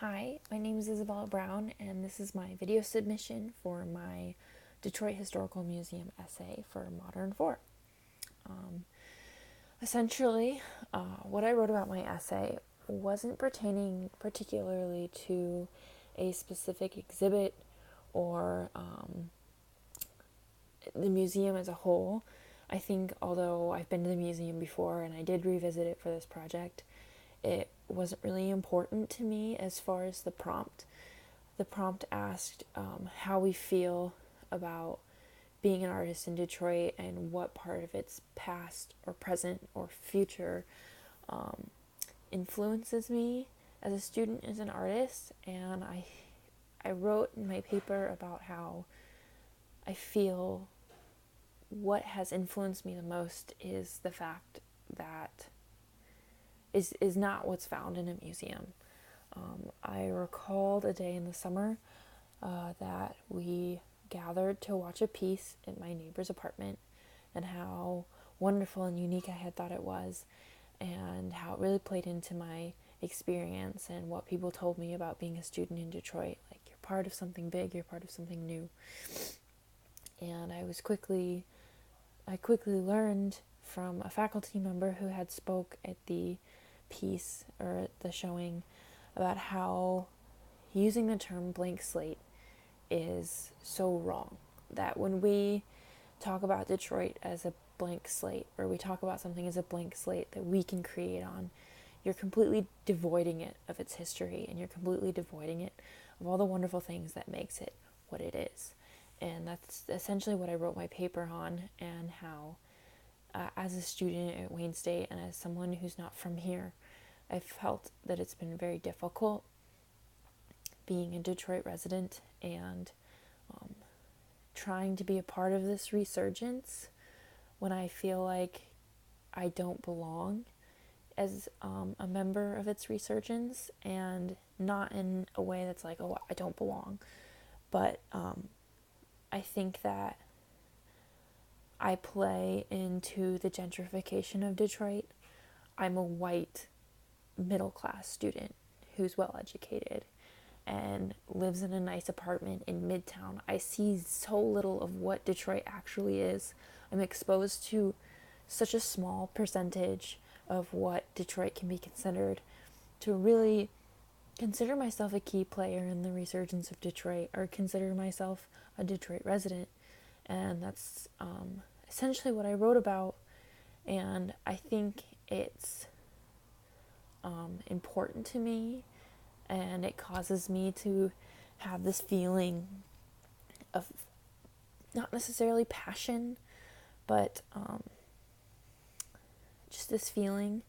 Hi, my name is Isabella Brown, and this is my video submission for my Detroit Historical Museum essay for Modern 4. Um, Essentially, what I wrote about my essay wasn't pertaining particularly to a specific exhibit or the museum as a whole. I think, although I've been to the museum before and I did revisit it for this project, it wasn't really important to me as far as the prompt. The prompt asked how we feel about being an artist in Detroit and what part of its past or present or future um, influences me as a student, as an artist. And I wrote in my paper about how I feel what has influenced me the most is the fact that is not what's found in a museum. I recalled a day in the summer that we gathered to watch a piece in my neighbor's apartment, and how wonderful and unique I had thought it was, and how it really played into my experience and what people told me about being a student in Detroit. Like, you're part of something big, you're part of something new. And I quickly learned from a faculty member who had spoke at the piece or at the showing about how using the term blank slate is so wrong. That when we talk about Detroit as a blank slate, or we talk about something as a blank slate that we can create on, you're completely devoiding it of its history, and you're completely devoiding it of all the wonderful things that makes it what it is. And that's essentially what I wrote my paper on, and how, as a student at Wayne State and as someone who's not from here, I felt that it's been very difficult being a Detroit resident and um, trying to be a part of this resurgence when I feel like I don't belong as a member of its resurgence, and not in a way that's like, oh, I don't belong, but I think that I play into the gentrification of Detroit. I'm a white middle class student who's well educated and lives in a nice apartment in Midtown. I see so little of what Detroit actually is. I'm exposed to such a small percentage of what Detroit can be considered. To really consider myself a key player in the resurgence of Detroit, or consider myself a Detroit resident. And that's essentially what I wrote about. And I think it's important to me, and it causes me to have this feeling of not necessarily passion, but just this feeling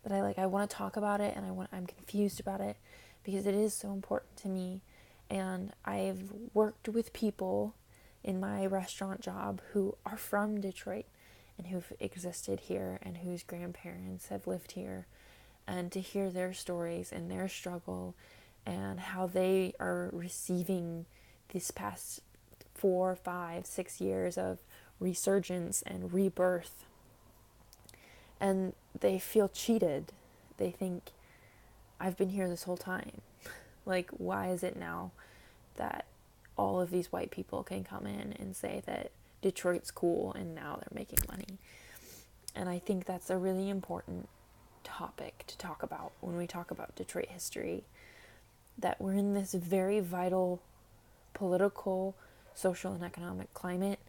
that I want to talk about it, and I'm confused about it because it is so important to me. And I've worked with people in my restaurant job who are from Detroit and who've existed here and whose grandparents have lived here, and to hear their stories and their struggle and how they are receiving this past 4, 5, 6 years of resurgence and rebirth, and they feel cheated. They think, I've been here this whole time. Like, why is it now that all of these white people can come in and say that Detroit's cool and now they're making money? And I think that's a really important topic to talk about when we talk about Detroit history. That we're in this very vital political, social, and economic climate,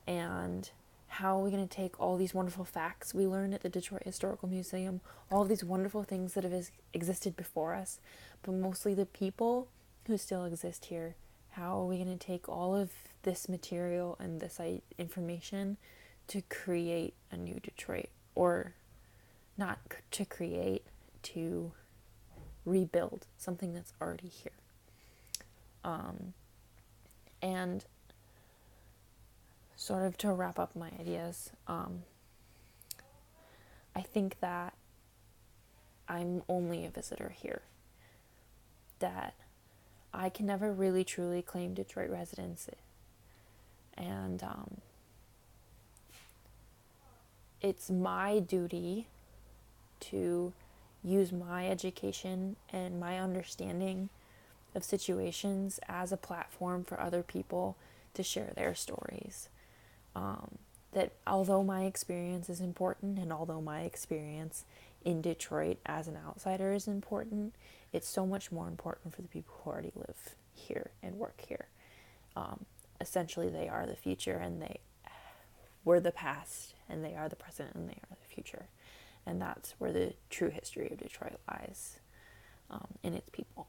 and how are we going to take all these wonderful facts we learned at the Detroit Historical Museum, all of these wonderful things that have existed before us, but mostly the people who still exist here? How are we going to take all of this material and this information to create a new Detroit? Or not to create, to rebuild something that's already here. And sort of to wrap up my ideas, I think that I'm only a visitor here. That I can never really truly claim Detroit residency. And it's my duty to use my education and my understanding of situations as a platform for other people to share their stories. That although my experience is important, and although my experience in Detroit as an outsider is important, it's so much more important for the people who already live here and work here. Essentially, they are the future, and they were the past, and they are the present, and they are the future. And that's where the true history of Detroit lies, in its people.